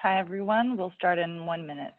Hi, everyone. We'll start in 1 minute.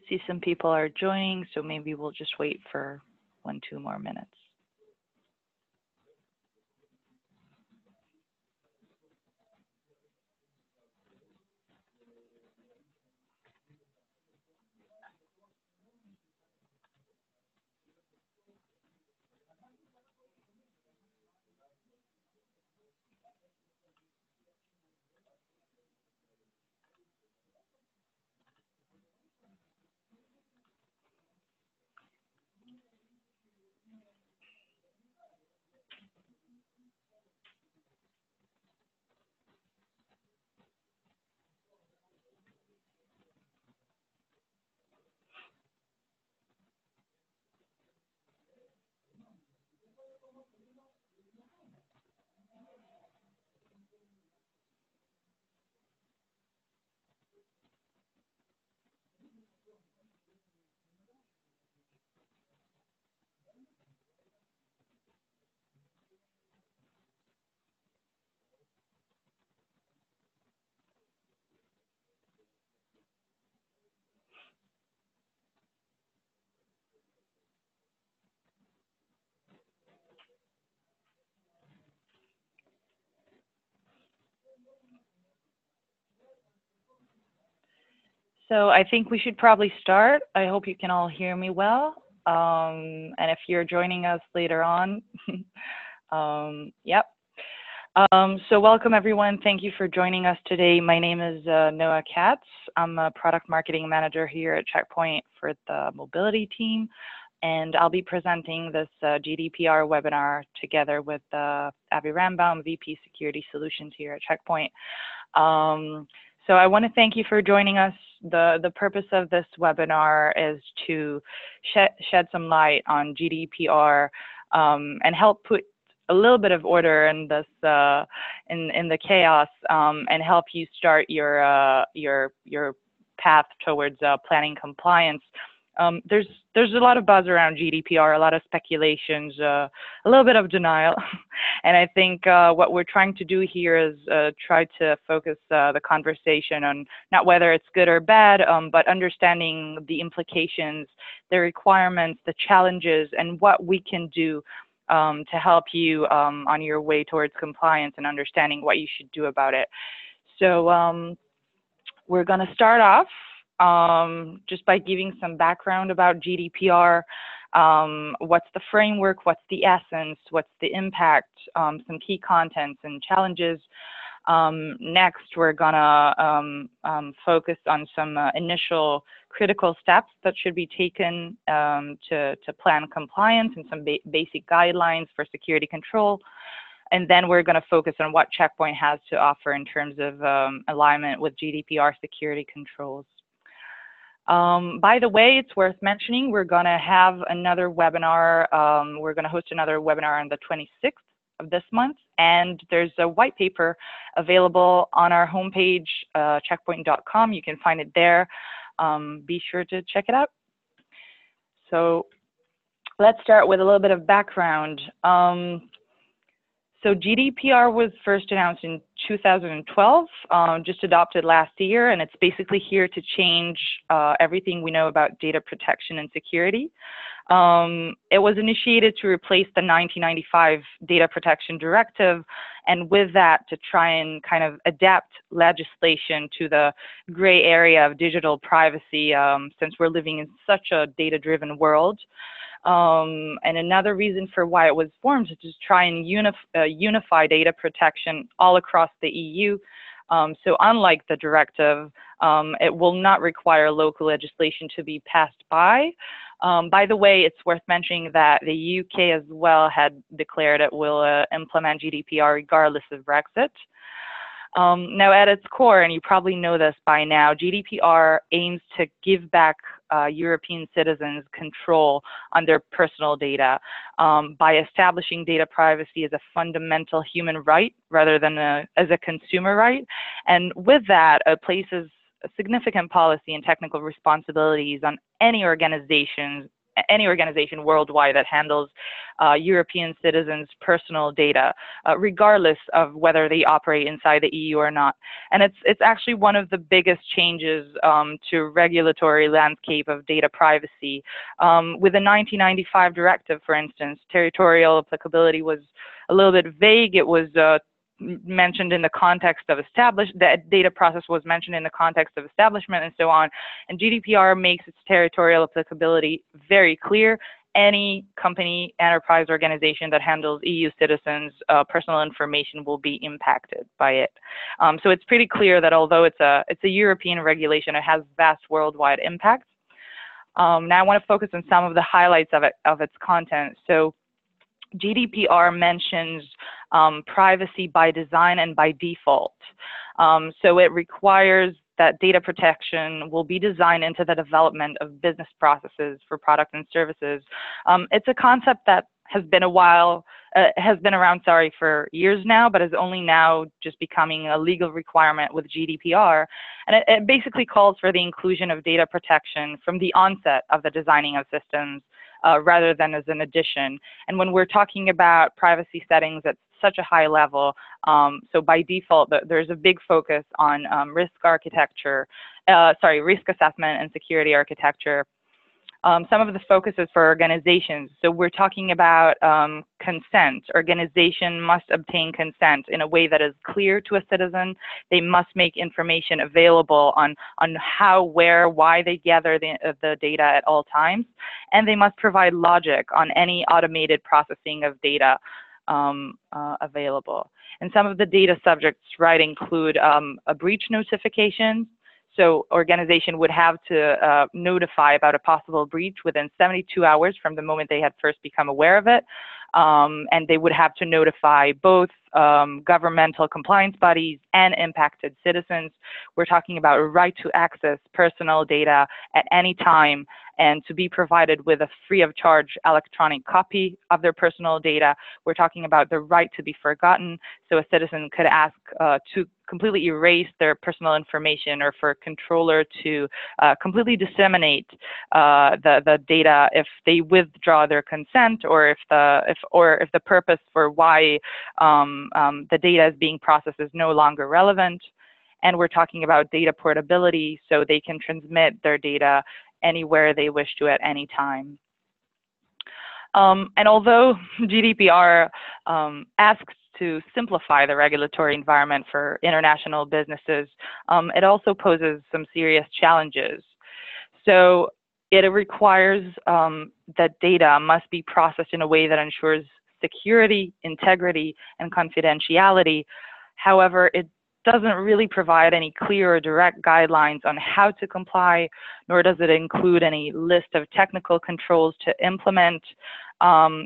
See some people are joining, so maybe we'll just wait for 1-2 more minutes. So I think we should probably start. I hope you can all hear me well. And if you're joining us later on, yep. So welcome everyone. Thank you for joining us today. My name is Noa Katz. I'm a product marketing manager here at Checkpoint for the mobility team. And I'll be presenting this GDPR webinar together with Avi Rembaum, VP Security Solutions here at Checkpoint. So I want to thank you for joining us. The purpose of this webinar is to shed some light on GDPR and help put a little bit of order in this in the chaos and help you start your path towards planning compliance. There's a lot of buzz around GDPR, a lot of speculations, a little bit of denial, and I think what we're trying to do here is try to focus the conversation on not whether it's good or bad, but understanding the implications, the requirements, the challenges, and what we can do to help you on your way towards compliance and understanding what you should do about it. So we're going to start off just by giving some background about GDPR. What's the framework? What's the essence? What's the impact? Some key contents and challenges. Next, we're gonna focus on some initial critical steps that should be taken to plan compliance and some basic guidelines for security control. And then we're going to focus on what Checkpoint has to offer in terms of alignment with GDPR security controls. By the way, it's worth mentioning, we're going to have another webinar. We're going to host another webinar on the 26th of this month, and there's a white paper available on our homepage, checkpoint.com. You can find it there. Be sure to check it out. So let's start with a little bit of background. So GDPR was first announced in 2012, just adopted last year, and it's basically here to change everything we know about data protection and security. It was initiated to replace the 1995 Data Protection Directive, and with that, to try and kind of adapt legislation to the gray area of digital privacy, since we're living in such a data-driven world. And another reason for why it was formed is to try and unify data protection all across the EU. So unlike the directive, it will not require local legislation to be passed by. By the way, it's worth mentioning that the UK as well had declared it will implement GDPR regardless of Brexit. Now, at its core, and you probably know this by now, GDPR aims to give back European citizens control on their personal data by establishing data privacy as a fundamental human right rather than as a consumer right. And with that, it places significant policy and technical responsibilities on any organization worldwide that handles European citizens' personal data, regardless of whether they operate inside the EU or not. And it's actually one of the biggest changes to regulatory landscape of data privacy. With the 1995 directive, for instance, territorial applicability was a little bit vague. It was mentioned in the context of that data process was mentioned in the context of establishment and so on. And GDPR makes its territorial applicability very clear. Any company, enterprise, organization that handles EU citizens' personal information will be impacted by it. So it's pretty clear that although it's a European regulation, it has vast worldwide impact. Now I want to focus on some of the highlights of its content. So GDPR mentions privacy by design and by default. So it requires that data protection will be designed into the development of business processes for products and services. It's a concept that has been around, for years now, but is only now just becoming a legal requirement with GDPR. And it basically calls for the inclusion of data protection from the onset of the designing of systems, rather than as an addition. And when we're talking about privacy settings at such a high level, so by default, there's a big focus on risk assessment and security architecture. Some of the focuses for organizations. So we're talking about consent. Organization must obtain consent in a way that is clear to a citizen. They must make information available on how, where, why they gather the data at all times. And they must provide logic on any automated processing of data available. And some of the data subjects, include a breach notification. So organization would have to notify about a possible breach within 72 hours from the moment they had first become aware of it. And they would have to notify both governmental compliance bodies and impacted citizens. We're talking about a right to access personal data at any time and to be provided with a free of charge electronic copy of their personal data. We're talking about the right to be forgotten. So a citizen could ask to completely erase their personal information, or for a controller to completely disseminate the data if they withdraw their consent, or if the purpose for why the data is being processed is no longer relevant. And we're talking about data portability, so they can transmit their data anywhere they wish to at any time. And although GDPR asks to simplify the regulatory environment for international businesses, it also poses some serious challenges. So it requires that data must be processed in a way that ensures security, integrity, and confidentiality. However, it doesn't really provide any clear or direct guidelines on how to comply, nor does it include any list of technical controls to implement.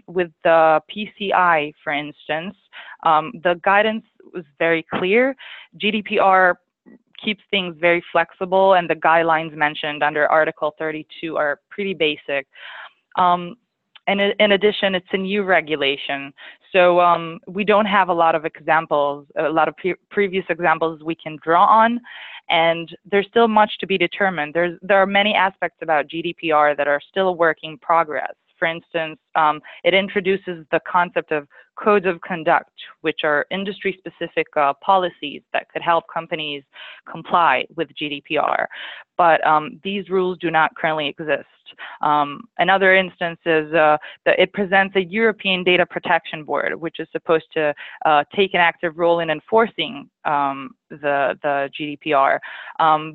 With the PCI, for instance, the guidance was very clear. GDPR keeps things very flexible, and the guidelines mentioned under Article 32 are pretty basic. And in addition, it's a new regulation. So we don't have a lot of examples, a lot of previous examples we can draw on, and there's still much to be determined. There are many aspects about GDPR that are still a work in progress. For instance, it introduces the concept of codes of conduct, which are industry-specific policies that could help companies comply with GDPR. But these rules do not currently exist. Another instance is that it presents a European Data Protection Board, which is supposed to take an active role in enforcing the GDPR.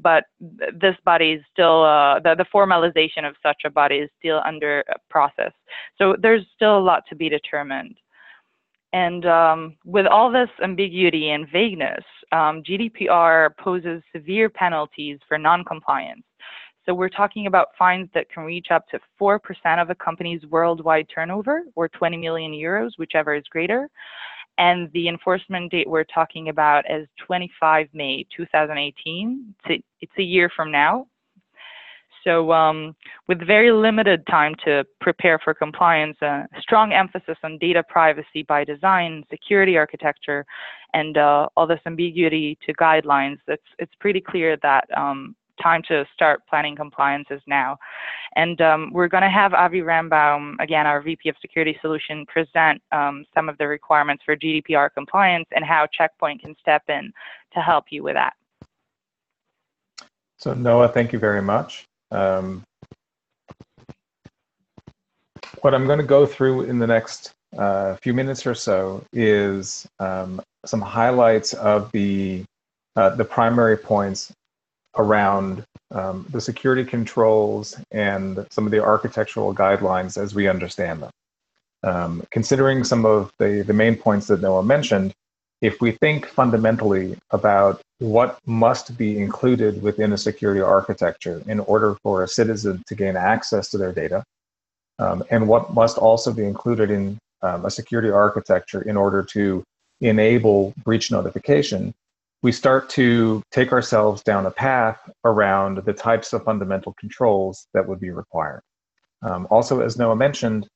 But this body is still, the formalization of such a body is still under process. So there's still a lot to be determined. And with all this ambiguity and vagueness, GDPR poses severe penalties for non-compliance. So we're talking about fines that can reach up to 4% of a company's worldwide turnover, or 20 million euros, whichever is greater. And the enforcement date we're talking about is 25 May 2018. It's a year from now. So with very limited time to prepare for compliance, strong emphasis on data privacy by design, security architecture, and all this ambiguity to guidelines, it's pretty clear that time to start planning compliance is now. And we're going to have Avi Rembaum, again, our VP of Security Solution, present some of the requirements for GDPR compliance and how Checkpoint can step in to help you with that. So Noah, thank you very much. What I'm going to go through in the next few minutes or so is some highlights of the primary points around the security controls and some of the architectural guidelines as we understand them. Considering some of the main points that Noah mentioned, if we think fundamentally about what must be included within a security architecture in order for a citizen to gain access to their data, and what must also be included in a security architecture in order to enable breach notification, we start to take ourselves down a path around the types of fundamental controls that would be required. Also, as Noah mentioned,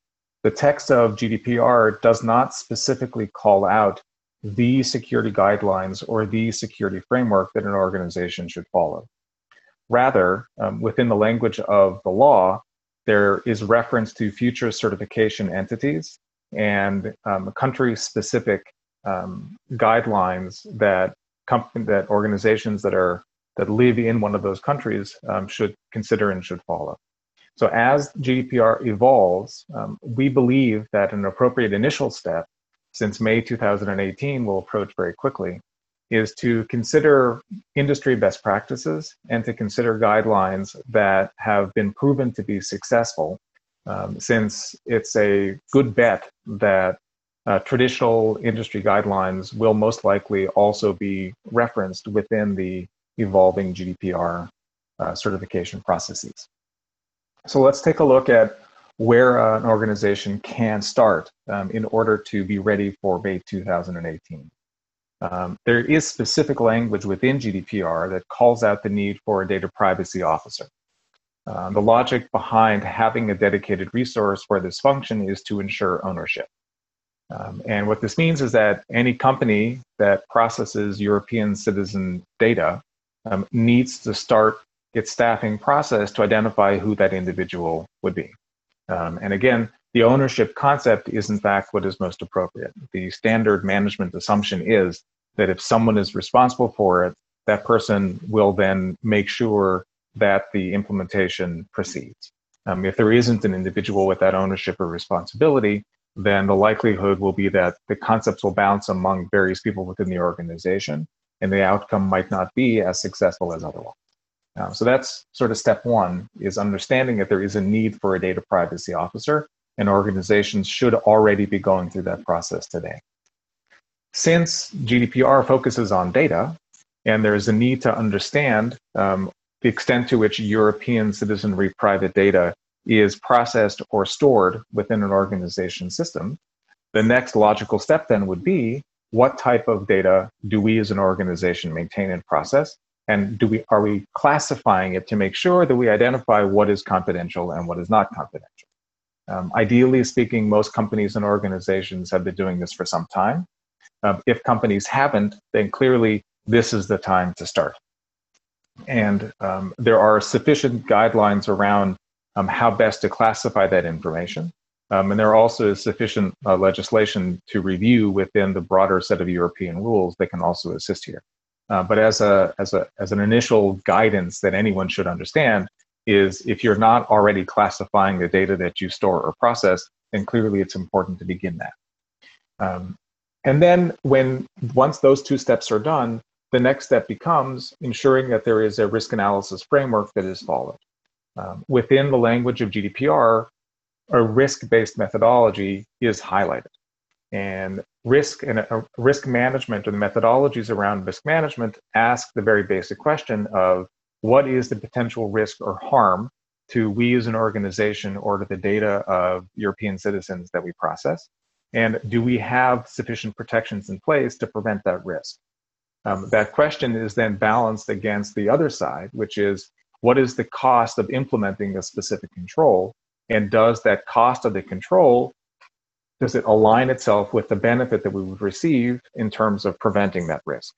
the text of GDPR does not specifically call out the security guidelines or the security framework that an organization should follow. Rather, within the language of the law, there is reference to future certification entities and country-specific guidelines that organizations that live in one of those countries should consider and should follow. So as GDPR evolves, we believe that an appropriate initial step, since May 2018 will approach very quickly, is to consider industry best practices and to consider guidelines that have been proven to be successful, since it's a good bet that traditional industry guidelines will most likely also be referenced within the evolving GDPR certification processes. So let's take a look at where an organization can start in order to be ready for May 2018. There is specific language within GDPR that calls out the need for a data privacy officer. The logic behind having a dedicated resource for this function is to ensure ownership. And what this means is that any company that processes European citizen data needs to start its staffing process to identify who that individual would be. And again, the ownership concept is in fact what is most appropriate. The standard management assumption is that if someone is responsible for it, that person will then make sure that the implementation proceeds. If there isn't an individual with that ownership or responsibility, then the likelihood will be that the concepts will bounce among various people within the organization, and the outcome might not be as successful as otherwise. So that's sort of step one, is understanding that there is a need for a data privacy officer, and organizations should already be going through that process today. Since GDPR focuses on data, and there is a need to understand the extent to which European citizenry private data is processed or stored within an organization system, the next logical step then would be, what type of data do we as an organization maintain and process? And are we classifying it to make sure that we identify what is confidential and what is not confidential? Ideally speaking, most companies and organizations have been doing this for some time. If companies haven't, then clearly this is the time to start. And there are sufficient guidelines around how best to classify that information. And there also is sufficient legislation to review within the broader set of European rules that can also assist here. But as an initial guidance that anyone should understand is, if you're not already classifying the data that you store or process, then clearly it's important to begin that. And then once those two steps are done, the next step becomes ensuring that there is a risk analysis framework that is followed. Within the language of GDPR, a risk-based methodology is highlighted. And risk management, or the methodologies around risk management, ask the very basic question of what is the potential risk or harm to we as an organization or to the data of European citizens that we process? And do we have sufficient protections in place to prevent that risk? That question is then balanced against the other side, which is, what is the cost of implementing a specific control? And does that cost of the control, does it align itself with the benefit that we would receive in terms of preventing that risk?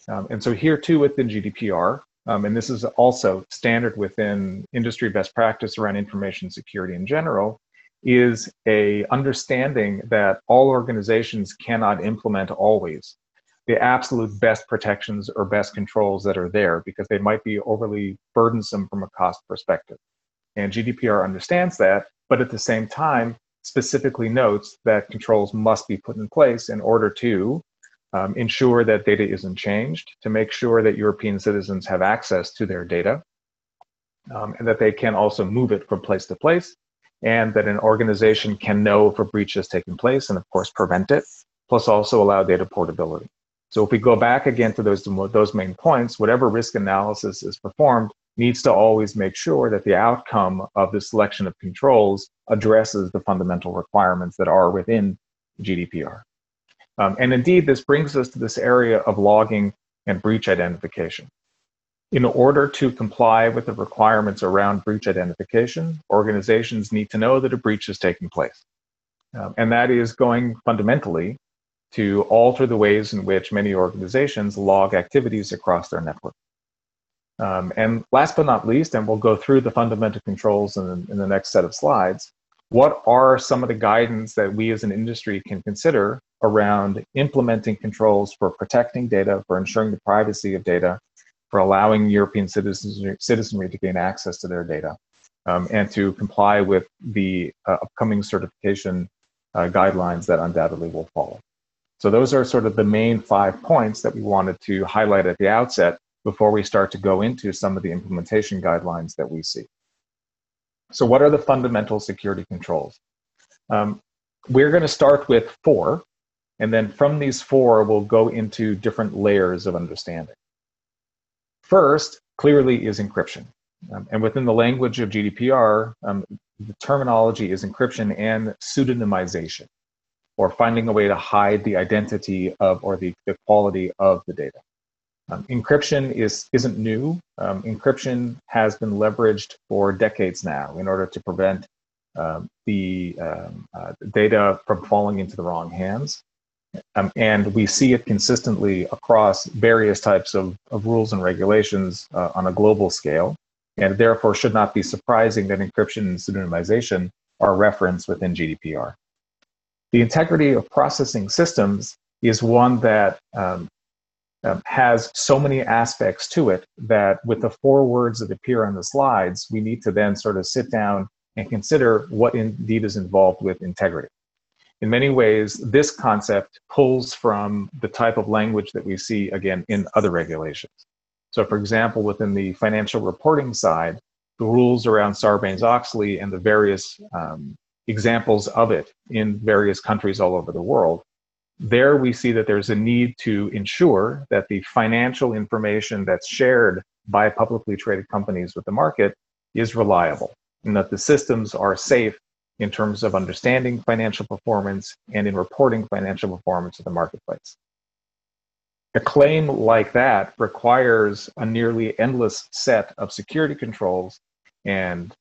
And so here too, within GDPR, and this is also standard within industry best practice around information security in general, is a understanding that all organizations cannot implement always the absolute best protections or best controls that are there, because they might be overly burdensome from a cost perspective. And GDPR understands that, but at the same time, specifically notes that controls must be put in place in order to ensure that data isn't changed, to make sure that European citizens have access to their data, and that they can also move it from place to place, and that an organization can know if a breach has taken place and, of course, prevent it, plus also allow data portability. So if we go back again to those main points, whatever risk analysis is performed needs to always make sure that the outcome of the selection of controls addresses the fundamental requirements that are within GDPR. And indeed, this brings us to this area of logging and breach identification. In order to comply with the requirements around breach identification, organizations need to know that a breach is taking place. And that is going fundamentally to alter the ways in which many organizations log activities across their network. And last but not least, and we'll go through the fundamental controls in the next set of slides, what are some of the guidance that we as an industry can consider around implementing controls for protecting data, for ensuring the privacy of data, for allowing European citizenry to gain access to their data, and to comply with the upcoming certification guidelines that undoubtedly will follow. So those are sort of the main 5 points that we wanted to highlight at the outset before we start to go into some of the implementation guidelines that we see. So what are the fundamental security controls? We're going to start with 4, and then from these 4, we'll go into different layers of understanding. First, clearly, is encryption. And within the language of GDPR, the terminology is encryption and pseudonymization, or finding a way to hide the identity of or the quality of the data. Encryption isn't new. Encryption has been leveraged for decades now in order to prevent the data from falling into the wrong hands. And we see it consistently across various types of rules and regulations on a global scale, and therefore should not be surprising that encryption and pseudonymization are referenced within GDPR. The integrity of processing systems is one that has so many aspects to it that with the 4 words that appear on the slides, we need to then sort of sit down and consider what indeed is involved with integrity. In many ways, this concept pulls from the type of language that we see, again, in other regulations. So, for example, within the financial reporting side, the rules around Sarbanes-Oxley and the various examples of it in various countries all over the world, there we see that there's a need to ensure that the financial information that's shared by publicly traded companies with the market is reliable, and that the systems are safe in terms of understanding financial performance and in reporting financial performance to the marketplace. A claim like that requires a nearly endless set of security controls and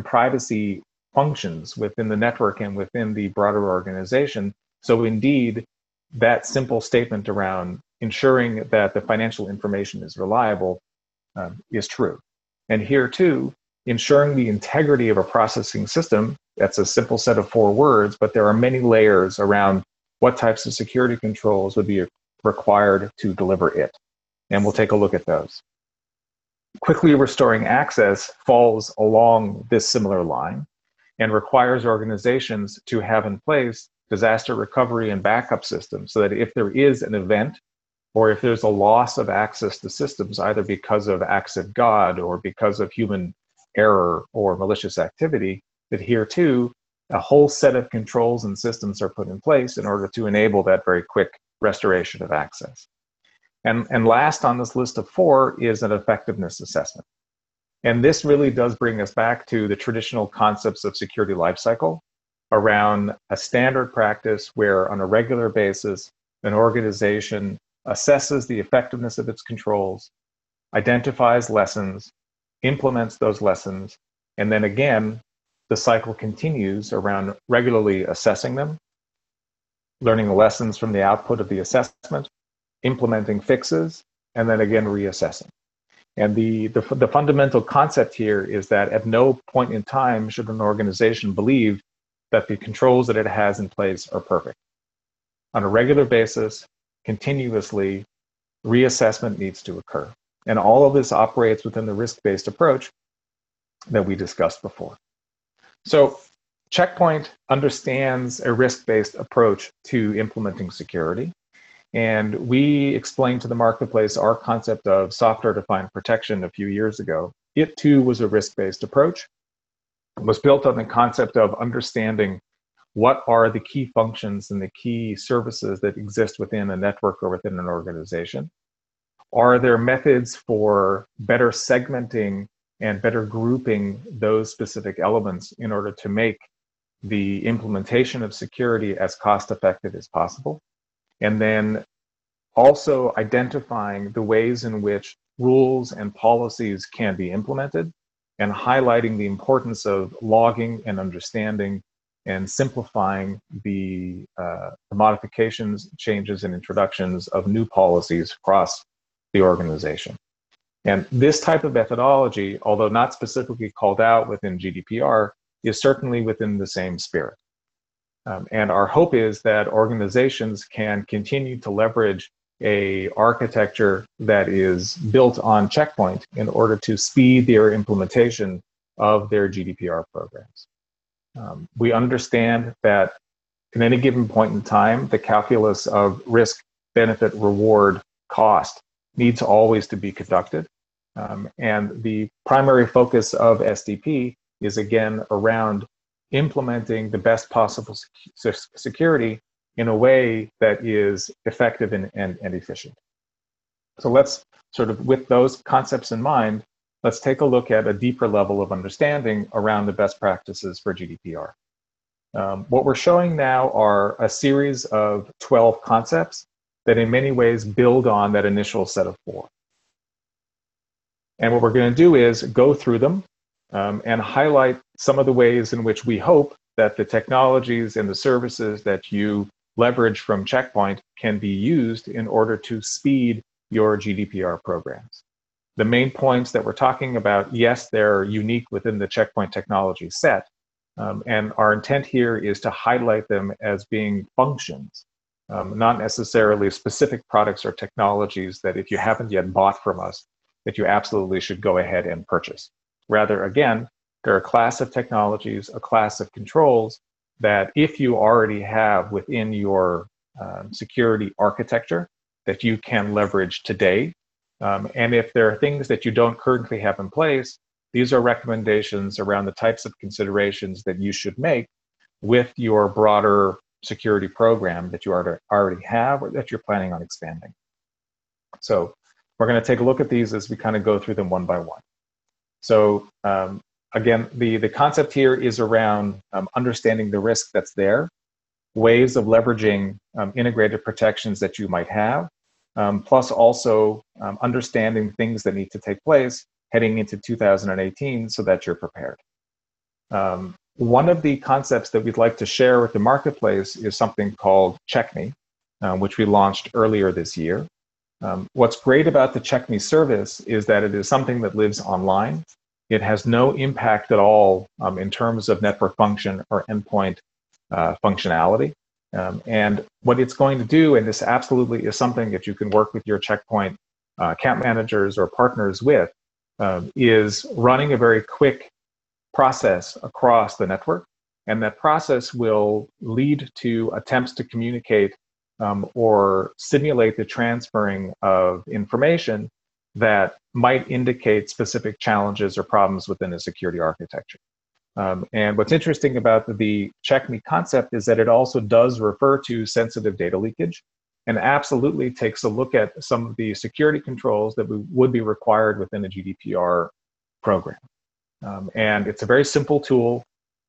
privacy functions within the network and within the broader organization. So indeed, that simple statement around ensuring that the financial information is reliable is true. And here too, ensuring the integrity of a processing system. That's a simple set of 4 words, but there are many layers around what types of security controls would be required to deliver it. And we'll take a look at those. Quickly restoring access falls along this similar line and requires organizations to have in place disaster recovery and backup systems so that if there is an event or if there's a loss of access to systems, either because of acts of God or because of human error or malicious activity, that here too, a whole set of controls and systems are put in place in order to enable that very quick restoration of access. And last on this list of 4 is an effectiveness assessment. And this really does bring us back to the traditional concepts of security lifecycle around a standard practice where on a regular basis, an organization assesses the effectiveness of its controls, identifies lessons, implements those lessons, and then again, the cycle continues around regularly assessing them, learning the lessons from the output of the assessment, implementing fixes, and then again reassessing. And the fundamental concept here is that at no point in time should an organization believe that the controls that it has in place are perfect. On a regular basis, continuously, reassessment needs to occur. And all of this operates within the risk-based approach that we discussed before. So Checkpoint understands a risk-based approach to implementing security. And we explained to the marketplace our concept of software-defined protection a few years ago. It too was a risk-based approach. It was built on the concept of understanding what are the key functions and the key services that exist within a network or within an organization. Are there methods for better segmenting and better grouping those specific elements in order to make the implementation of security as cost-effective as possible? And then also identifying the ways in which rules and policies can be implemented and highlighting the importance of logging and understanding and simplifying the modifications, changes, and introductions of new policies across the organization. And this type of methodology, although not specifically called out within GDPR, is certainly within the same spirit. And our hope is that organizations can continue to leverage a architecture that is built on Checkpoint in order to speed their implementation of their GDPR programs. We understand that at any given point in time, the calculus of risk, benefit, reward, cost needs always to be conducted. And the primary focus of SDP is again around implementing the best possible security in a way that is effective and efficient. So let's sort of, with those concepts in mind, let's take a look at a deeper level of understanding around the best practices for GDPR. What we're showing now are a series of 12 concepts that in many ways build on that initial set of 4. And what we're going to do is go through them and highlight some of the ways in which we hope that the technologies and the services that you leverage from Checkpoint can be used in order to speed your GDPR programs. The main points that we're talking about, yes, they're unique within the Checkpoint technology set, and our intent here is to highlight them as being functions, not necessarily specific products or technologies that if you haven't yet bought from us, that you absolutely should go ahead and purchase. Rather, again, there are a class of technologies, a class of controls that if you already have within your security architecture that you can leverage today. And if there are things that you don't currently have in place, these are recommendations around the types of considerations that you should make with your broader security program that you already have or that you're planning on expanding. So we're going to take a look at these as we kind of go through them one by one. So again, the concept here is around understanding the risk that's there, ways of leveraging integrated protections that you might have, plus also understanding things that need to take place heading into 2018 so that you're prepared. One of the concepts that we'd like to share with the marketplace is something called CheckMe, which we launched earlier this year. What's great about the CheckMe service is that it is something that lives online. It has no impact at all in terms of network function or endpoint functionality. And what it's going to do, and this absolutely is something that you can work with your checkpoint account managers or partners with, is running a very quick process across the network. And that process will lead to attempts to communicate or simulate the transferring of information that might indicate specific challenges or problems within a security architecture. And what's interesting about the check me concept is that it also does refer to sensitive data leakage and absolutely takes a look at some of the security controls that would be required within a GDPR program. And it's a very simple tool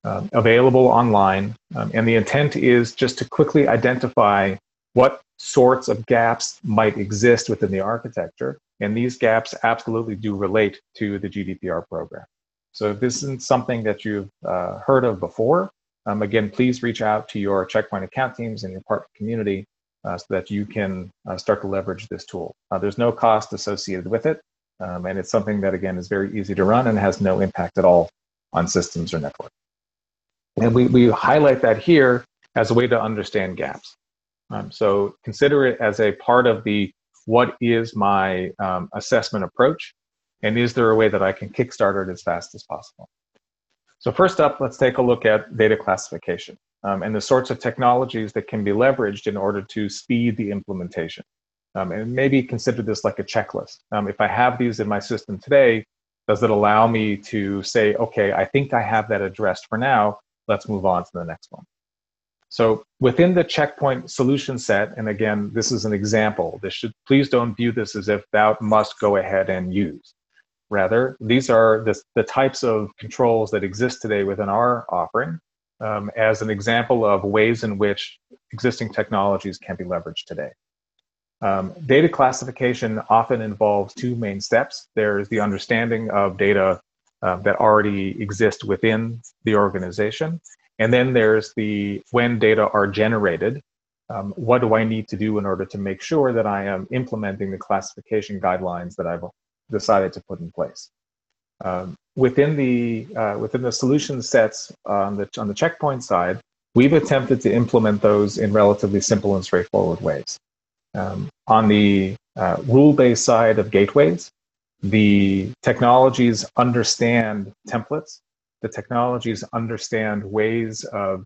available online. And the intent is just to quickly identify what sorts of gaps might exist within the architecture. And these gaps absolutely do relate to the GDPR program. So if this isn't something that you've heard of before, again, please reach out to your checkpoint account teams and your partner community so that you can start to leverage this tool. There's no cost associated with it. And it's something that, again, is very easy to run and has no impact at all on systems or network. And we highlight that here as a way to understand gaps. So consider it as a part of the what is my assessment approach, and is there a way that I can kickstart it as fast as possible? So first up, let's take a look at data classification and the sorts of technologies that can be leveraged in order to speed the implementation. And maybe consider this like a checklist. If I have these in my system today, does it allow me to say, okay, I think I have that addressed for now, let's move on to the next one. So within the checkpoint solution set, and again, this is an example, please don't view this as if thou must go ahead and use. Rather, these are the types of controls that exist today within our offering as an example of ways in which existing technologies can be leveraged today. Data classification often involves two main steps. There's the understanding of data that already exist within the organization. And then there's when data are generated, what do I need to do in order to make sure that I am implementing the classification guidelines that I've decided to put in place. Within the solution sets on the checkpoint side, we've attempted to implement those in relatively simple and straightforward ways. On the rule-based side of gateways, the technologies understand templates. The technologies understand ways of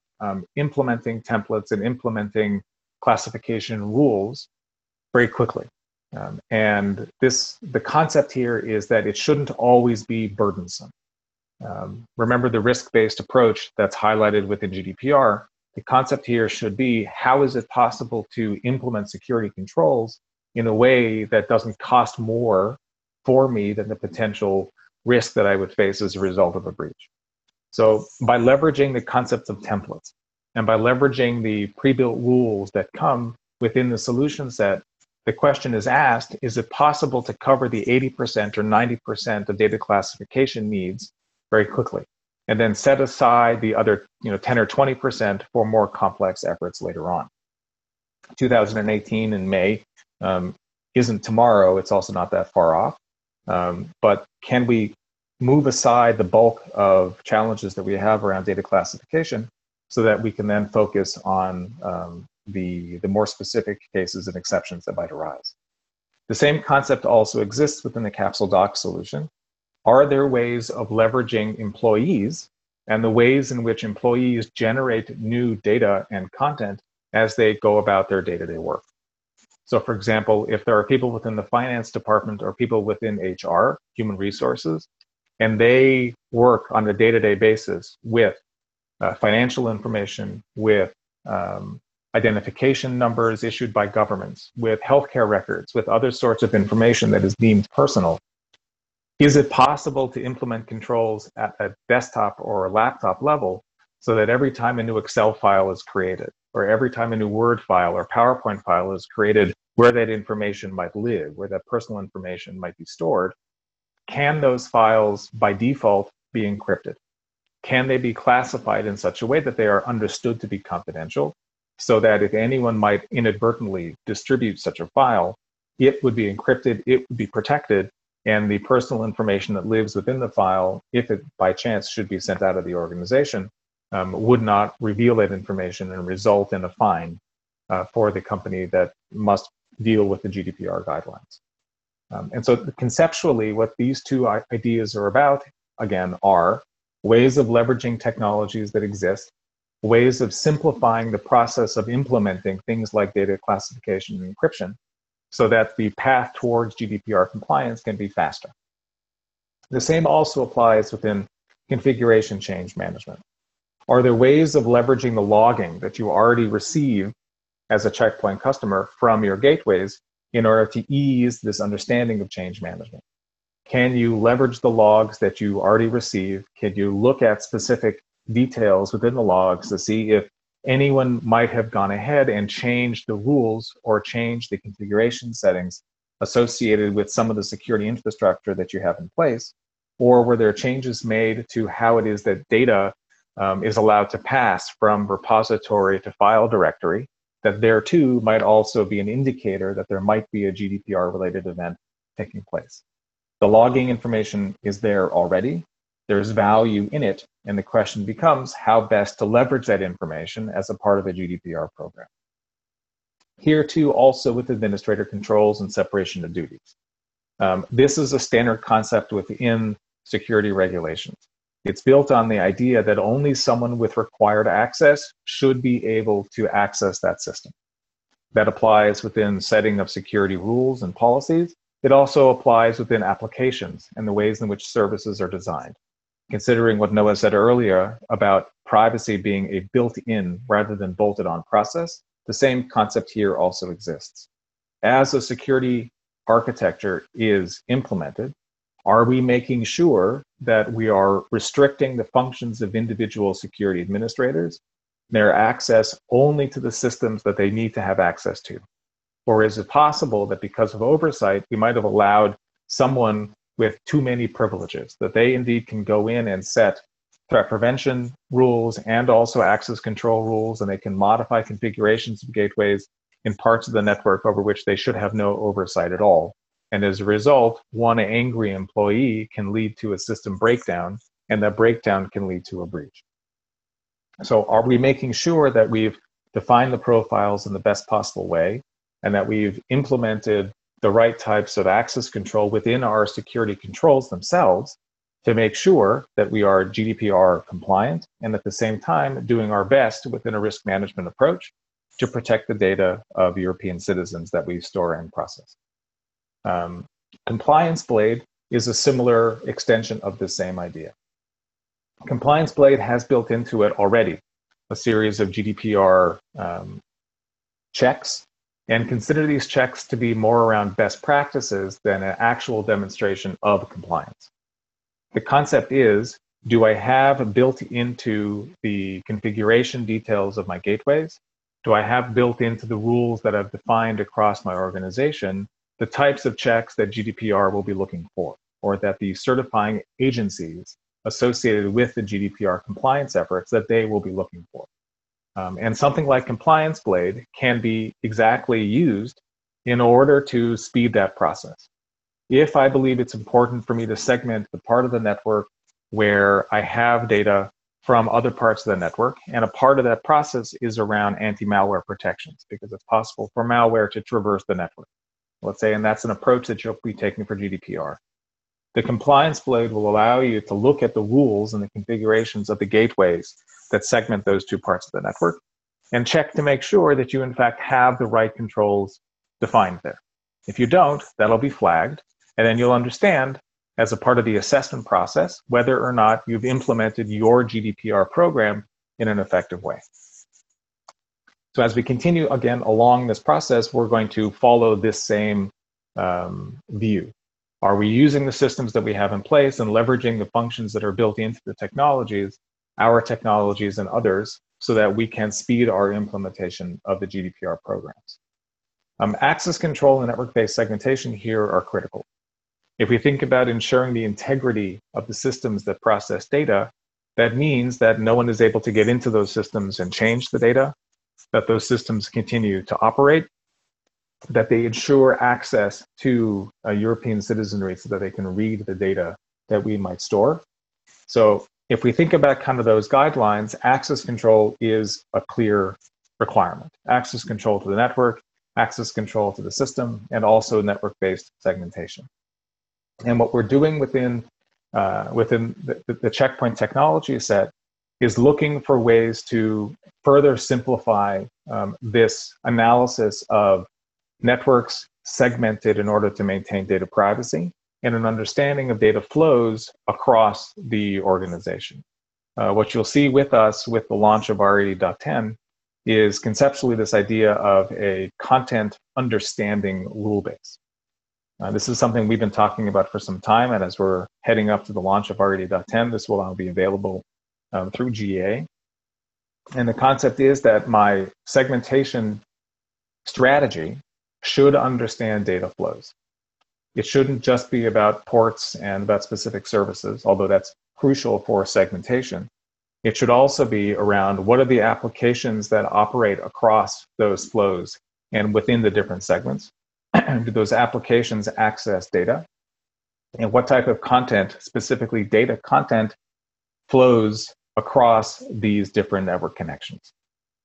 implementing templates and implementing classification rules very quickly. And the concept here is that it shouldn't always be burdensome. Remember the risk-based approach that's highlighted within GDPR. The concept here should be, how is it possible to implement security controls in a way that doesn't cost more for me than the potential risk that I would face as a result of a breach? So by leveraging the concept of templates and by leveraging the pre-built rules that come within the solution set, the question is asked, is it possible to cover the 80% or 90% of data classification needs very quickly, and then set aside the other 10 or 20% for more complex efforts later on? 2018 in May isn't tomorrow, it's also not that far off, but can we move aside the bulk of challenges that we have around data classification so that we can then focus on the more specific cases and exceptions that might arise? The same concept also exists within the Capsule Doc solution. Are there ways of leveraging employees and the ways in which employees generate new data and content as they go about their day-to-day work? So for example, if there are people within the finance department or people within HR, human resources, and they work on a day-to-day basis with financial information, with identification numbers issued by governments, with healthcare records, with other sorts of information that is deemed personal, is it possible to implement controls at a desktop or a laptop level so that every time a new Excel file is created, or every time a new Word file or PowerPoint file is created, where that information might live, where that personal information might be stored, can those files by default be encrypted? Can they be classified in such a way that they are understood to be confidential, so that if anyone might inadvertently distribute such a file, it would be encrypted, it would be protected, and the personal information that lives within the file, if it by chance should be sent out of the organization, would not reveal that information and result in a fine for the company that must deal with the GDPR guidelines. And so conceptually, what these two ideas are about, again, are ways of leveraging technologies that exist, ways of simplifying the process of implementing things like data classification and encryption, so that the path towards GDPR compliance can be faster. The same also applies within configuration change management. Are there ways of leveraging the logging that you already receive as a checkpoint customer from your gateways in order to ease this understanding of change management? Can you leverage the logs that you already receive? Can you look at specific details within the logs to see if anyone might have gone ahead and changed the rules or changed the configuration settings associated with some of the security infrastructure that you have in place? Or were there changes made to how it is that data is allowed to pass from repository to file directory, that there too might also be an indicator that there might be a GDPR-related event taking place? The logging information is there already. There's value in it, and the question becomes how best to leverage that information as a part of a GDPR program. Here too, also with administrator controls and separation of duties. This is a standard concept within security regulations. It's built on the idea that only someone with required access should be able to access that system. That applies within setting of security rules and policies. It also applies within applications and the ways in which services are designed. Considering what Noah said earlier about privacy being a built-in rather than bolted-on process, the same concept here also exists. As a security architecture is implemented, are we making sure that we are restricting the functions of individual security administrators, their access only to the systems that they need to have access to? Or is it possible that because of oversight, we might have allowed someone with too many privileges, that they indeed can go in and set threat prevention rules and also access control rules, and they can modify configurations of gateways in parts of the network over which they should have no oversight at all? And as a result, one angry employee can lead to a system breakdown, and that breakdown can lead to a breach. So are we making sure that we've defined the profiles in the best possible way, and that we've implemented the right types of access control within our security controls themselves to make sure that we are GDPR compliant, and at the same time doing our best within a risk management approach to protect the data of European citizens that we store and process? Compliance Blade is a similar extension of the same idea. Compliance Blade has built into it already a series of GDPR checks, and consider these checks to be more around best practices than an actual demonstration of compliance. The concept is, do I have built into the configuration details of my gateways? Do I have built into the rules that I've defined across my organization the types of checks that GDPR will be looking for, or that the certifying agencies associated with the GDPR compliance efforts that they will be looking for? And something like Compliance Blade can be exactly used in order to speed that process. If I believe it's important for me to segment the part of the network where I have data from other parts of the network, and a part of that process is around anti-malware protections, because it's possible for malware to traverse the network, let's say, and that's an approach that you'll be taking for GDPR. The Compliance Blade will allow you to look at the rules and the configurations of the gateways that segment those two parts of the network and check to make sure that you in fact have the right controls defined there. If you don't, that'll be flagged, and then you'll understand as a part of the assessment process whether or not you've implemented your GDPR program in an effective way. So as we continue again along this process, we're going to follow this same view. Are we using the systems that we have in place and leveraging the functions that are built into the technologies, our technologies and others, so that we can speed our implementation of the GDPR programs? Access control and network-based segmentation here are critical. If we think about ensuring the integrity of the systems that process data, that means that no one is able to get into those systems and change the data, that those systems continue to operate, that they ensure access to European citizenry so that they can read the data that we might store. So if we think about kind of those guidelines, access control is a clear requirement. Access control to the network, access control to the system, and also network-based segmentation. And what we're doing within the checkpoint technology set is looking for ways to further simplify this analysis of networks segmented in order to maintain data privacy and an understanding of data flows across the organization. What you'll see with us with the launch of R80.10 is conceptually this idea of a content understanding rule base. This is something we've been talking about for some time, and as we're heading up to the launch of R80.10, this will now be available through GA. And the concept is that my segmentation strategy should understand data flows. It shouldn't just be about ports and about specific services, although that's crucial for segmentation. It should also be around what are the applications that operate across those flows and within the different segments. Do those applications access data? And what type of content, specifically data content, flows across these different network connections?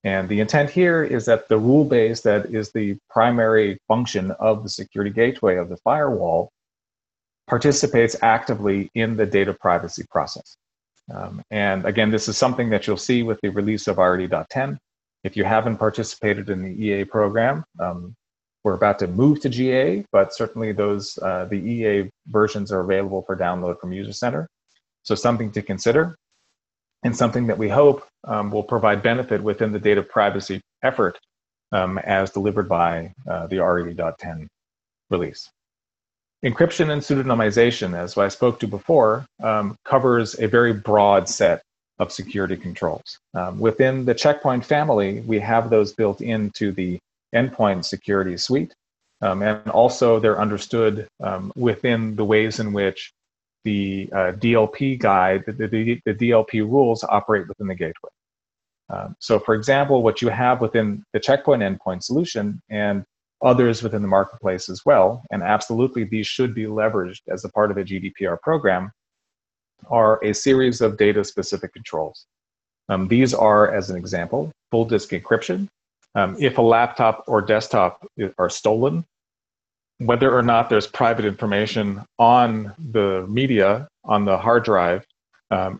And the intent here is that the rule base that is the primary function of the security gateway of the firewall participates actively in the data privacy process. And again, this is something that you'll see with the release of R80.10. If you haven't participated in the EA program, we're about to move to GA, but certainly the EA versions are available for download from User Center. So something to consider, and something that we hope will provide benefit within the data privacy effort as delivered by the R80.10 release. Encryption and pseudonymization, as I spoke to before, covers a very broad set of security controls. Within the checkpoint family, we have those built into the endpoint security suite, and also they're understood within the ways in which the DLP guide, the DLP rules operate within the gateway. So for example, what you have within the checkpoint endpoint solution and others within the marketplace as well, and absolutely these should be leveraged as a part of a GDPR program, are a series of data-specific controls. These are, as an example, full disk encryption. If a laptop or desktop are stolen, whether or not there's private information on the media, on the hard drive,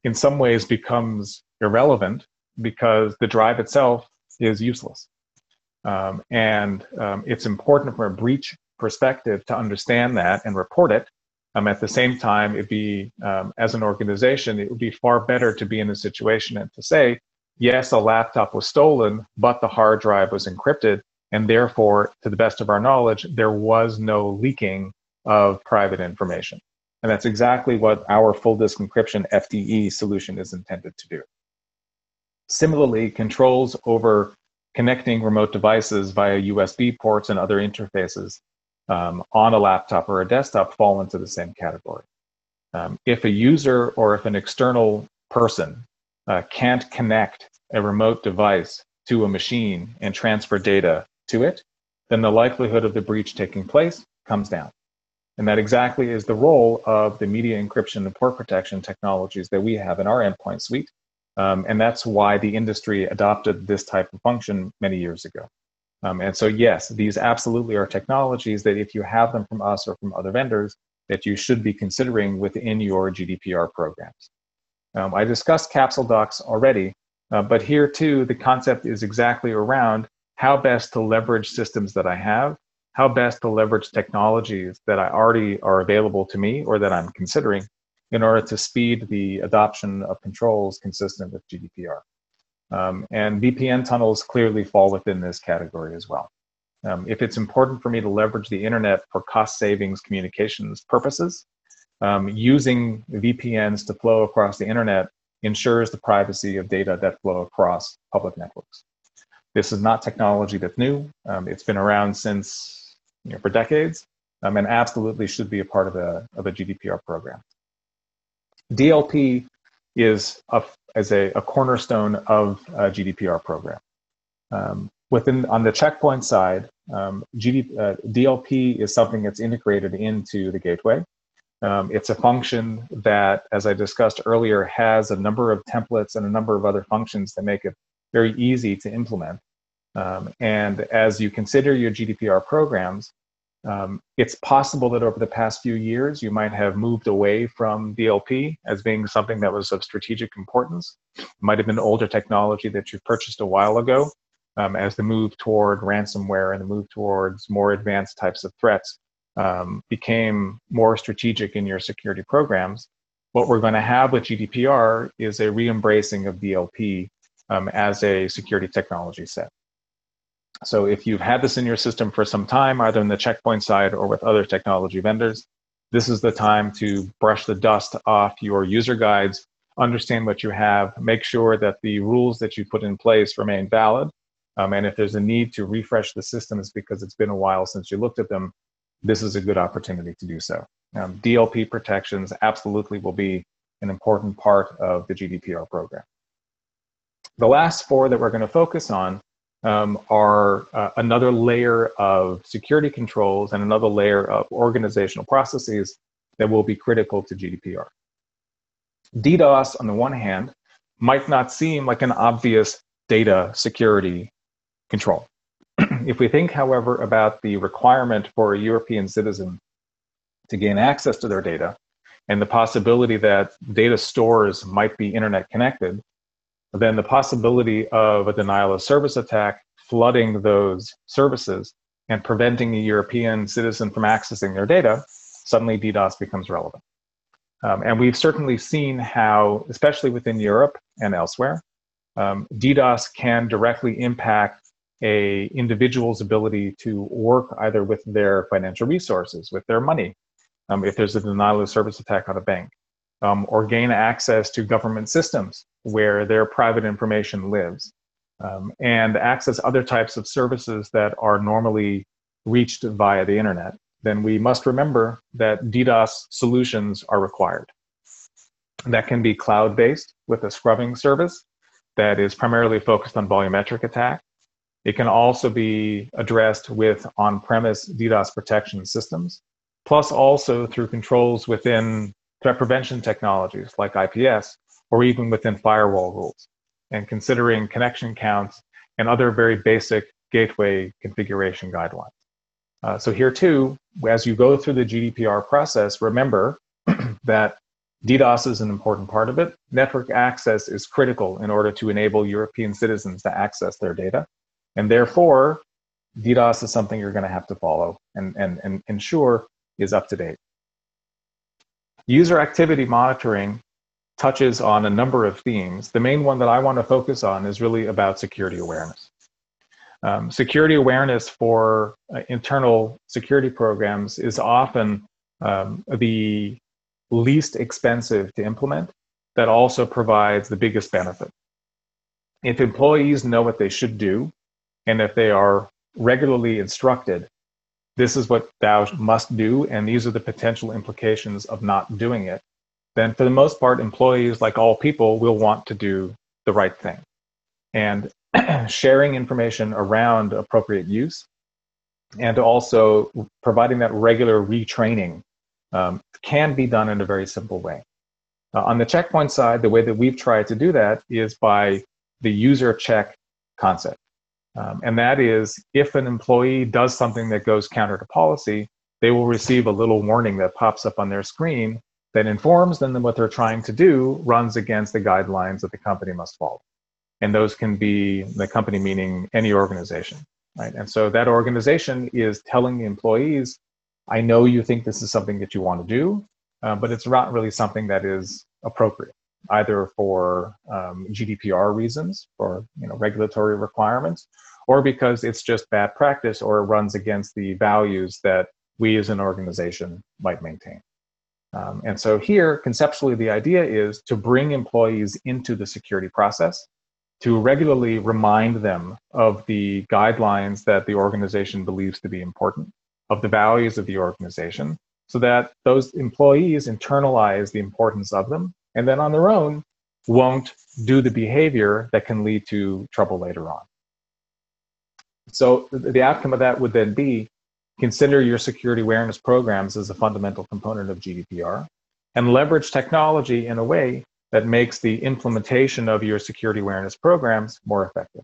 in some ways becomes irrelevant because the drive itself is useless. And it's important from a breach perspective to understand that and report it. At the same time, as an organization, it would be far better to be in a situation and to say, yes, a laptop was stolen, but the hard drive was encrypted. And therefore, to the best of our knowledge, there was no leaking of private information. And that's exactly what our full disk encryption FDE solution is intended to do. Similarly, controls over connecting remote devices via USB ports and other interfaces on a laptop or a desktop fall into the same category. If a user or if an external person can't connect a remote device to a machine and transfer data to it, then the likelihood of the breach taking place comes down. And that exactly is the role of the media encryption and port protection technologies that we have in our endpoint suite. And that's why the industry adopted this type of function many years ago. And so, yes, these absolutely are technologies that if you have them from us or from other vendors, that you should be considering within your GDPR programs. I discussed capsule docs already, but here too, the concept is exactly around how best to leverage systems that I have, how best to leverage technologies that I already are available to me or that I'm considering in order to speed the adoption of controls consistent with GDPR. And VPN tunnels clearly fall within this category as well. If it's important for me to leverage the internet for cost savings communications purposes, using VPNs to flow across the internet ensures the privacy of data that flow across public networks. This is not technology that's new. It's been around since, for decades, and absolutely should be a part of a GDPR program. DLP is a cornerstone of a GDPR program. On the checkpoint side, DLP is something that's integrated into the gateway. It's a function that, as I discussed earlier, has a number of templates and a number of other functions that make it very easy to implement. And as you consider your GDPR programs, it's possible that over the past few years, you might have moved away from DLP as being something that was of strategic importance. It might have been older technology that you purchased a while ago. As the move toward ransomware and the move towards more advanced types of threats became more strategic in your security programs, what we're going to have with GDPR is a re-embracing of DLP as a security technology set. So if you've had this in your system for some time, either in the checkpoint side or with other technology vendors, this is the time to brush the dust off your user guides, understand what you have, make sure that the rules that you put in place remain valid. And if there's a need to refresh the systems because it's been a while since you looked at them, this is a good opportunity to do so. DLP protections absolutely will be an important part of the GDPR program. The last four that we're going to focus on are another layer of security controls and another layer of organizational processes that will be critical to GDPR. DDoS, on the one hand, might not seem like an obvious data security control. If we think, however, about the requirement for a European citizen to gain access to their data and the possibility that data stores might be internet connected, then the possibility of a denial of service attack flooding those services and preventing a European citizen from accessing their data, suddenly DDoS becomes relevant. And we've certainly seen how, especially within Europe and elsewhere, DDoS can directly impact an individual's ability to work either with their financial resources, with their money, if there's a denial of service attack on a bank, or gain access to government systems where their private information lives, and access other types of services that are normally reached via the internet, then we must remember that DDoS solutions are required. That can be cloud-based with a scrubbing service that is primarily focused on volumetric attack. It can also be addressed with on-premise DDoS protection systems, plus also through controls within threat prevention technologies like IPS, or even within firewall rules, and considering connection counts and other very basic gateway configuration guidelines. So here too, as you go through the GDPR process, remember that DDoS is an important part of it. Network access is critical in order to enable European citizens to access their data. And therefore, DDoS is something you're going to have to follow and ensure is up to date. User activity monitoring touches on a number of themes. The main one that I want to focus on is really about security awareness. Security awareness for internal security programs is often the least expensive to implement, that also provides the biggest benefit. If employees know what they should do, and if they are regularly instructed, this is what thou must do, and these are the potential implications of not doing it, then for the most part, employees, like all people, will want to do the right thing. And sharing information around appropriate use, and also providing that regular retraining can be done in a very simple way. On the checkpoint side, the way that we've tried to do that is by the user check concept. And that is, if an employee does something that goes counter to policy, they will receive a little warning that pops up on their screen that informs them that what they're trying to do runs against the guidelines that the company must follow. And those can be the company, meaning any organization, right? And so that organization is telling the employees, I know you think this is something that you want to do, but it's not really something that is appropriate, either for GDPR reasons, for regulatory requirements, or because it's just bad practice or it runs against the values that we as an organization might maintain. And so here, conceptually, the idea is to bring employees into the security process, to regularly remind them of the guidelines that the organization believes to be important, of the values of the organization, so that those employees internalize the importance of them, and then on their own won't do the behavior that can lead to trouble later on. So the outcome of that would then be consider your security awareness programs as a fundamental component of GDPR and leverage technology in a way that makes the implementation of your security awareness programs more effective.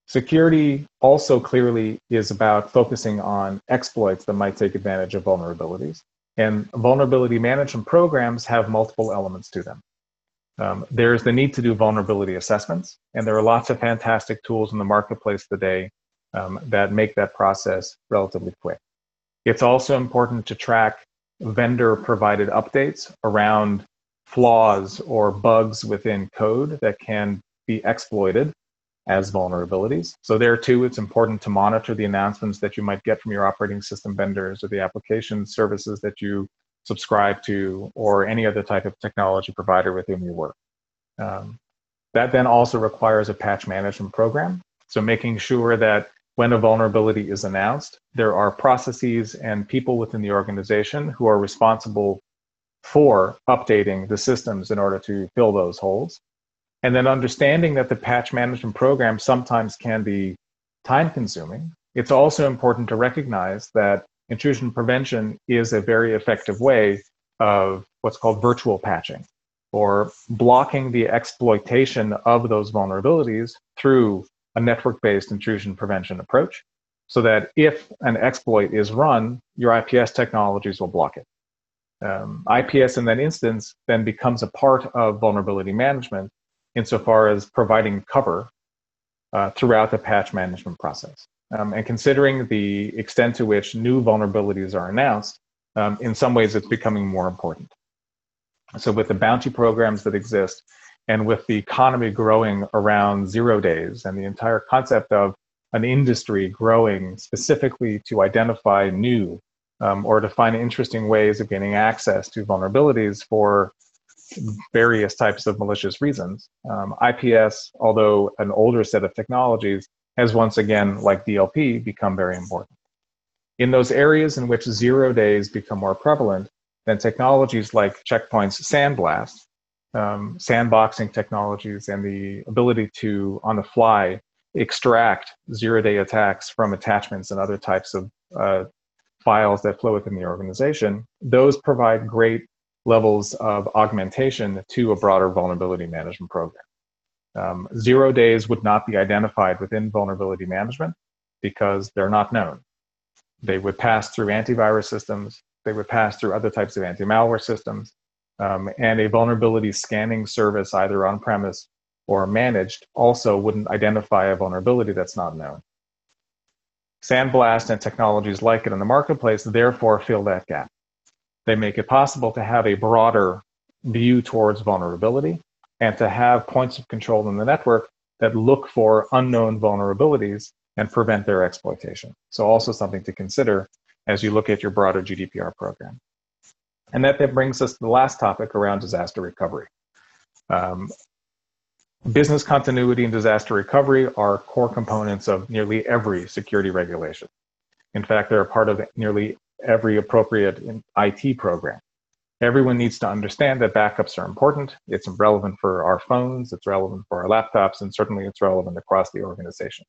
Security also clearly is about focusing on exploits that might take advantage of vulnerabilities. And vulnerability management programs have multiple elements to them. There's the need to do vulnerability assessments, and there are lots of fantastic tools in the marketplace today that make that process relatively quick. It's also important to track vendor-provided updates around flaws or bugs within code that can be exploited as vulnerabilities. So there too, it's important to monitor the announcements that you might get from your operating system vendors or the application services that you subscribe to, or any other type of technology provider with whom you work. That then also requires a patch management program. So making sure that when a vulnerability is announced, there are processes and people within the organization who are responsible for updating the systems in order to fill those holes. And then understanding that the patch management program sometimes can be time consuming. It's also important to recognize that intrusion prevention is a very effective way of what's called virtual patching, or blocking the exploitation of those vulnerabilities through a network-based intrusion prevention approach, so that if an exploit is run, your IPS technologies will block it. IPS in that instance then becomes a part of vulnerability management insofar as providing cover throughout the patch management process. And considering the extent to which new vulnerabilities are announced, in some ways it's becoming more important. So with the bounty programs that exist, and with the economy growing around 0 days, and the entire concept of an industry growing specifically to identify new or to find interesting ways of gaining access to vulnerabilities for various types of malicious reasons, IPS, although an older set of technologies, has once again, like DLP, become very important. In those areas in which 0 days become more prevalent, then technologies like Checkpoint's Sandblast, sandboxing technologies, and the ability to, on the fly, extract 0-day attacks from attachments and other types of files that flow within the organization, those provide great levels of augmentation to a broader vulnerability management program. 0 days would not be identified within vulnerability management because they're not known. They would pass through antivirus systems, they would pass through other types of anti-malware systems, and a vulnerability scanning service, either on-premise or managed, also wouldn't identify a vulnerability that's not known. Sandblast and technologies like it in the marketplace therefore fill that gap. They make it possible to have a broader view towards vulnerability and to have points of control in the network that look for unknown vulnerabilities and prevent their exploitation. So also something to consider as you look at your broader GDPR program. And that brings us to the last topic around disaster recovery. Business continuity and disaster recovery are core components of nearly every security regulation. In fact, they're a part of nearly every appropriate IT program. Everyone needs to understand that backups are important. It's relevant for our phones, it's relevant for our laptops, and certainly it's relevant across the organization.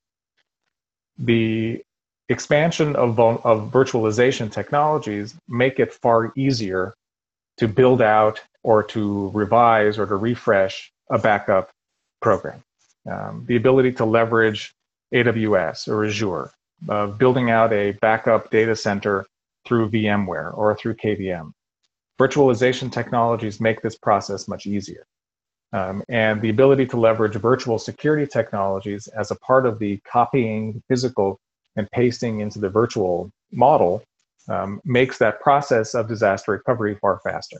The expansion of virtualization technologies make it far easier to build out or to revise or to refresh a backup program. The ability to leverage AWS or Azure, building out a backup data center through VMware or through KVM. Virtualization technologies make this process much easier. And the ability to leverage virtual security technologies as a part of the copying physical and pasting into the virtual model makes that process of disaster recovery far faster.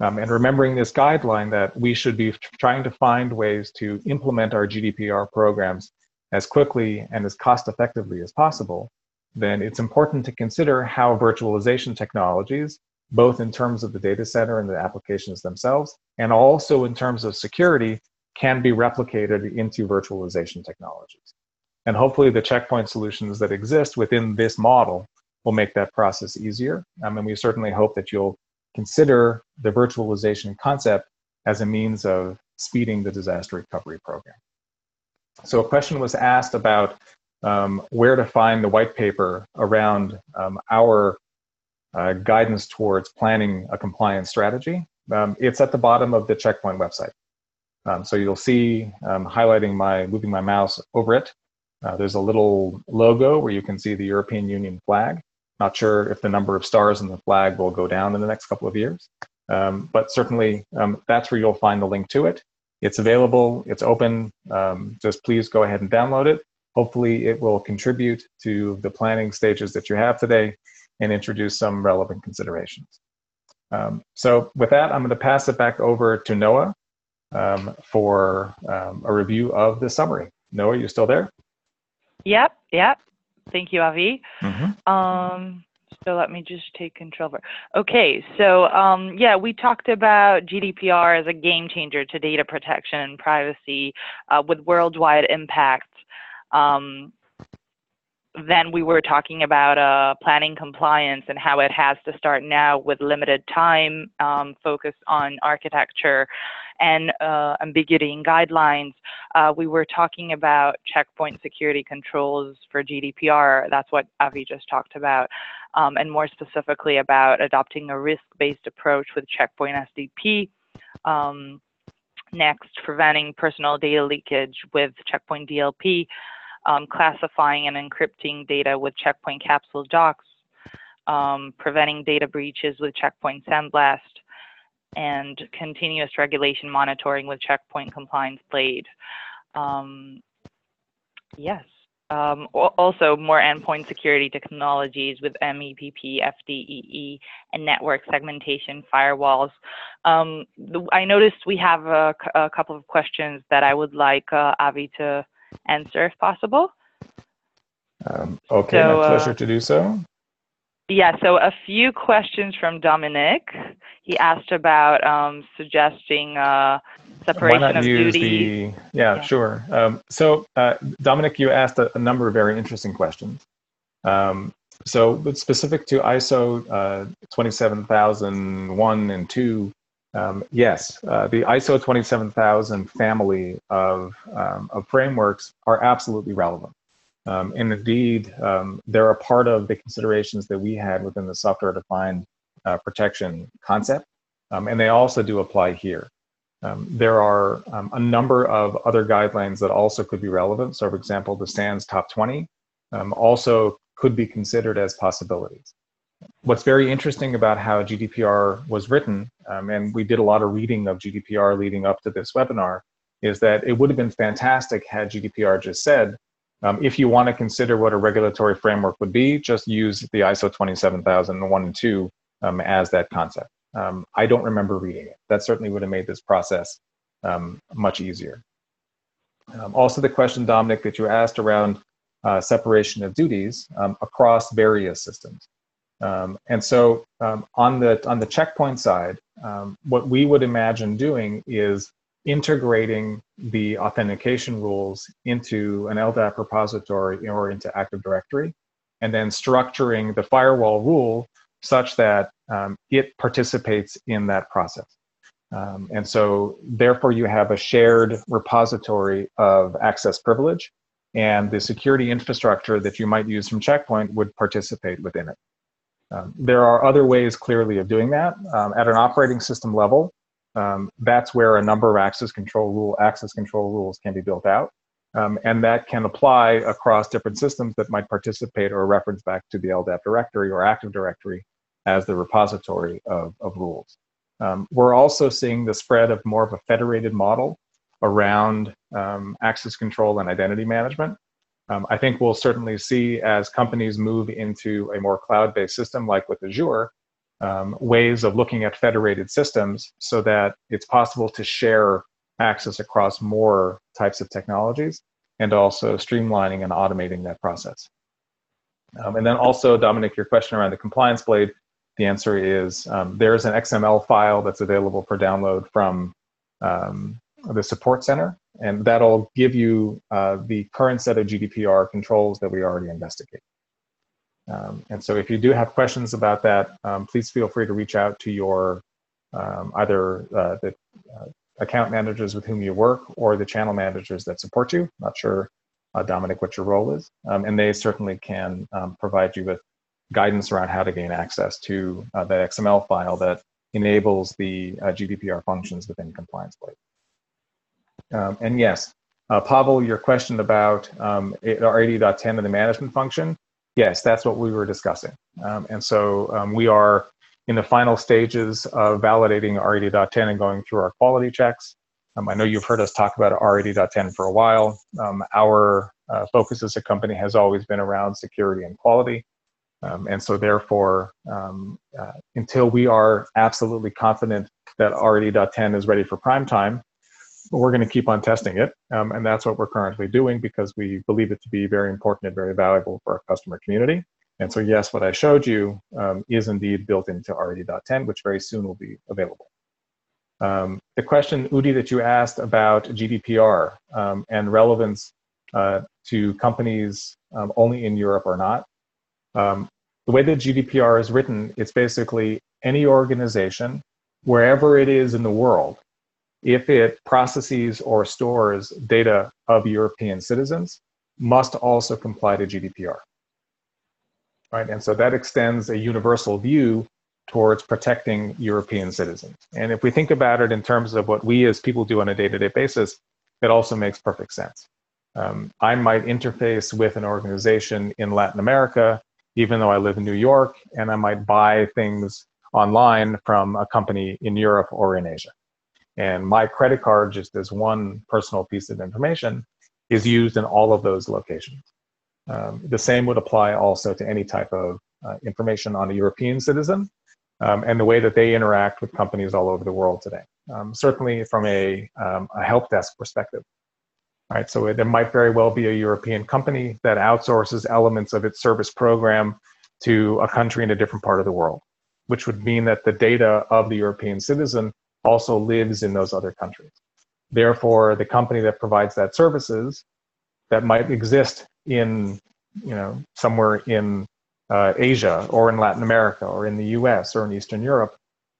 And remembering this guideline that we should be trying to find ways to implement our GDPR programs as quickly and as cost effectively as possible, then it's important to consider how virtualization technologies, both in terms of the data center and the applications themselves, and also in terms of security, can be replicated into virtualization technologies. And hopefully the checkpoint solutions that exist within this model will make that process easier. And we certainly hope that you'll consider the virtualization concept as a means of speeding the disaster recovery program. So a question was asked about where to find the white paper around our guidance towards planning a compliance strategy. It's at the bottom of the Checkpoint website. So you'll see moving my mouse over it. There's a little logo where you can see the European Union flag. Not sure if the number of stars in the flag will go down in the next couple of years, but certainly that's where you'll find the link to it. It's available, it's open, just please go ahead and download it. Hopefully it will contribute to the planning stages that you have today and introduce some relevant considerations. So with that, I'm going to pass it back over to Noa for a review of the summary. Noa, you still there? Yep. Thank you, Avi. So let me just take control. Okay, so yeah, we talked about GDPR as a game changer to data protection and privacy with worldwide impact. Then we were talking about planning compliance and how it has to start now with limited time, focus on architecture and ambiguity in guidelines. We were talking about checkpoint security controls for GDPR. That's what Avi just talked about. And more specifically about adopting a risk-based approach with Checkpoint SDP. Next, preventing personal data leakage with Checkpoint DLP. Classifying and encrypting data with Checkpoint Capsule Docs, preventing data breaches with Checkpoint Sandblast, and continuous regulation monitoring with Checkpoint Compliance Blade. Yes. Also, more endpoint security technologies with MEPP, FDEE, and network segmentation firewalls. I noticed we have a couple of questions that I would like Avi to answer if possible. Okay, so, my pleasure to do so. Yeah, so a few questions from Dominic. He asked about suggesting separation of duties. Yeah, sure. So Dominic, you asked a number of very interesting questions. So specific to ISO 27001 and 2, yes, the ISO 27000 family of frameworks are absolutely relevant. And indeed, they're a part of the considerations that we had within the software-defined protection concept, and they also do apply here. There are a number of other guidelines that also could be relevant. So, for example, the SANS Top 20 also could be considered as possibilities. What's very interesting about how GDPR was written, and we did a lot of reading of GDPR leading up to this webinar, is that it would have been fantastic had GDPR just said, if you want to consider what a regulatory framework would be, just use the ISO 27001 and 2 as that concept. I don't remember reading it. That certainly would have made this process much easier. Also, the question, Dominic, that you asked around separation of duties across various systems. And so on the checkpoint side, what we would imagine doing is integrating the authentication rules into an LDAP repository or into Active Directory, and then structuring the firewall rule such that it participates in that process. And so therefore you have a shared repository of access privilege, and the security infrastructure that you might use from Checkpoint would participate within it. There are other ways clearly of doing that. At an operating system level, that's where a number of access control rules can be built out. And that can apply across different systems that might participate or reference back to the LDAP directory or Active Directory as the repository of rules. We're also seeing the spread of more of a federated model around access control and identity management. I think we'll certainly see, as companies move into a more cloud-based system like with Azure, ways of looking at federated systems so that it's possible to share access across more types of technologies, and also streamlining and automating that process. And then also, Dominic, your question around the compliance blade, the answer is there's an XML file that's available for download from the support center, and that'll give you the current set of GDPR controls that we already investigate. And so if you do have questions about that, please feel free to reach out to your either the account managers with whom you work or the channel managers that support you. Not sure, Dominic, what your role is. And they certainly can provide you with guidance around how to gain access to that XML file that enables the GDPR functions within Compliance Blade. And yes, Pavel, your question about R80.10 and the management function, yes, that's what we were discussing. And so we are in the final stages of validating R80.10 and going through our quality checks. I know you've heard us talk about R80.10 for a while. Our focus as a company has always been around security and quality. And so therefore, until we are absolutely confident that R80.10 is ready for prime time, we're going to keep on testing it. And that's what we're currently doing because we believe it to be very important and very valuable for our customer community. And so yes, what I showed you is indeed built into R80.10, which very soon will be available. The question, Udi, that you asked about GDPR and relevance to companies only in Europe or not. The way that GDPR is written, it's basically any organization, wherever it is in the world, if it processes or stores data of European citizens, must also comply to GDPR. Right? And so that extends a universal view towards protecting European citizens. And if we think about it in terms of what we as people do on a day-to-day basis, it also makes perfect sense. I might interface with an organization in Latin America, even though I live in New York, and I might buy things online from a company in Europe or in Asia. And my credit card, just as one personal piece of information, is used in all of those locations. The same would apply also to any type of information on a European citizen and the way that they interact with companies all over the world today. Certainly from a help desk perspective. Right, so there might very well be a European company that outsources elements of its service program to a country in a different part of the world, which would mean that the data of the European citizen also lives in those other countries. Therefore, the company that provides that services that might exist in, somewhere in Asia or in Latin America or in the US or in Eastern Europe,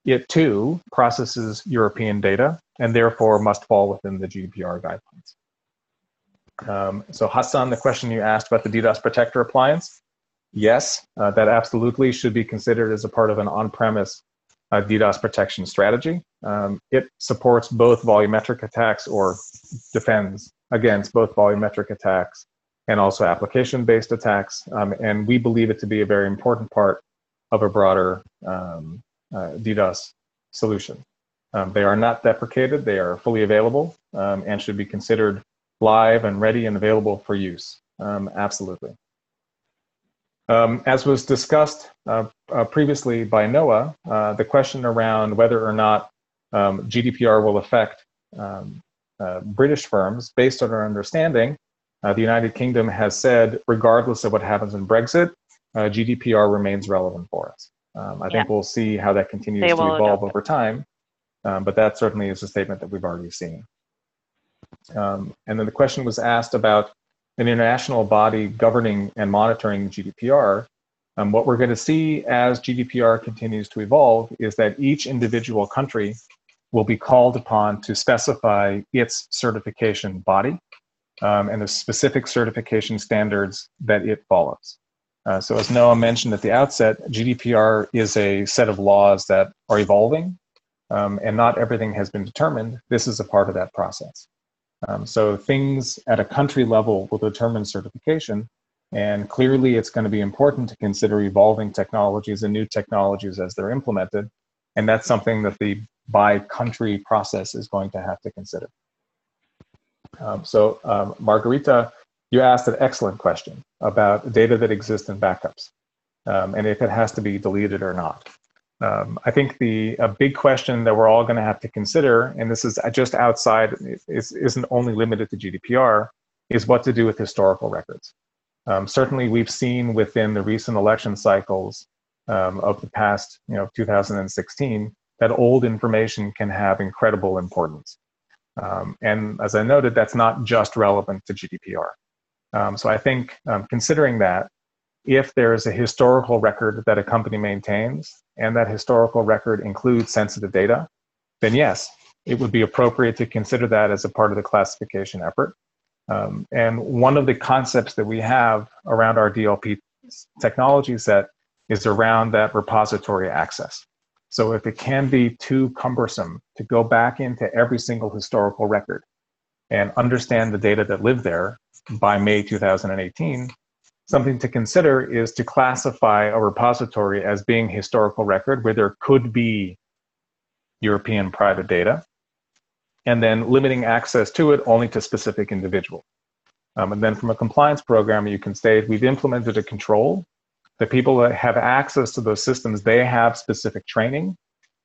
it too processes European data and therefore must fall within the GDPR guidelines. So Hassan, the question you asked about the DDoS Protector appliance, yes, that absolutely should be considered as a part of an on-premise DDoS protection strategy. It supports both volumetric attacks or defends against both volumetric attacks and also application-based attacks. And we believe it to be a very important part of a broader DDoS solution. They are not deprecated, they are fully available and should be considered live and ready and available for use. Absolutely. As was discussed previously by Noah, the question around whether or not GDPR will affect British firms, based on our understanding, the United Kingdom has said, regardless of what happens in Brexit, GDPR remains relevant for us. I think we'll see how that continues to evolve over time, but that certainly is a statement that we've already seen. And then the question was asked about an international body governing and monitoring GDPR. What we're going to see as GDPR continues to evolve is that each individual country will be called upon to specify its certification body and the specific certification standards that it follows. So as Noah mentioned at the outset, GDPR is a set of laws that are evolving and not everything has been determined. This is a part of that process. So things at a country level will determine certification, and clearly it's going to be important to consider evolving technologies and new technologies as they're implemented, and that's something that the by-country process is going to have to consider. Margarita, you asked an excellent question about data that exists in backups, and if it has to be deleted or not. I think a big question that we're all going to have to consider, and this is just outside, isn't only limited to GDPR, is what to do with historical records. Certainly, we've seen within the recent election cycles of the past, 2016, that old information can have incredible importance. And as I noted, that's not just relevant to GDPR. So I think considering that, if there is a historical record that a company maintains, and that historical record includes sensitive data, then yes, it would be appropriate to consider that as a part of the classification effort. And one of the concepts that we have around our DLP technology set is around that repository access. So if it can be too cumbersome to go back into every single historical record and understand the data that lived there by May 2018, something to consider is to classify a repository as being historical record where there could be European private data, and then limiting access to it only to specific individuals. And then from a compliance program, you can state we've implemented a control. The people that have access to those systems, they have specific training,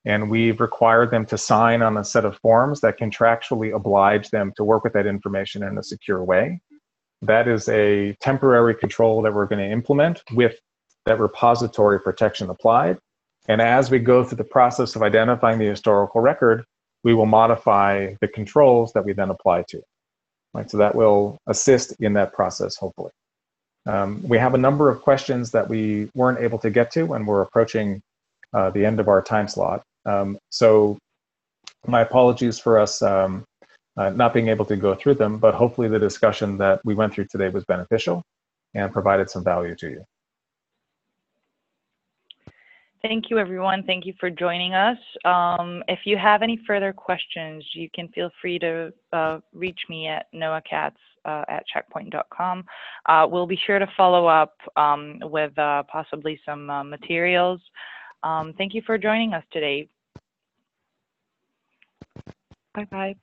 and we've required them to sign on a set of forms that contractually oblige them to work with that information in a secure way. That is a temporary control that we're going to implement with that repository protection applied. And as we go through the process of identifying the historical record, we will modify the controls that we then apply to. Right, so that will assist in that process, hopefully. We have a number of questions that we weren't able to get to, and we're approaching the end of our time slot. So my apologies for us not being able to go through them, but hopefully the discussion that we went through today was beneficial and provided some value to you. Thank you, everyone. Thank you for joining us. If you have any further questions, you can feel free to reach me at Noa Katz at checkpoint.com. We'll be sure to follow up with possibly some materials. Thank you for joining us today. Bye-bye.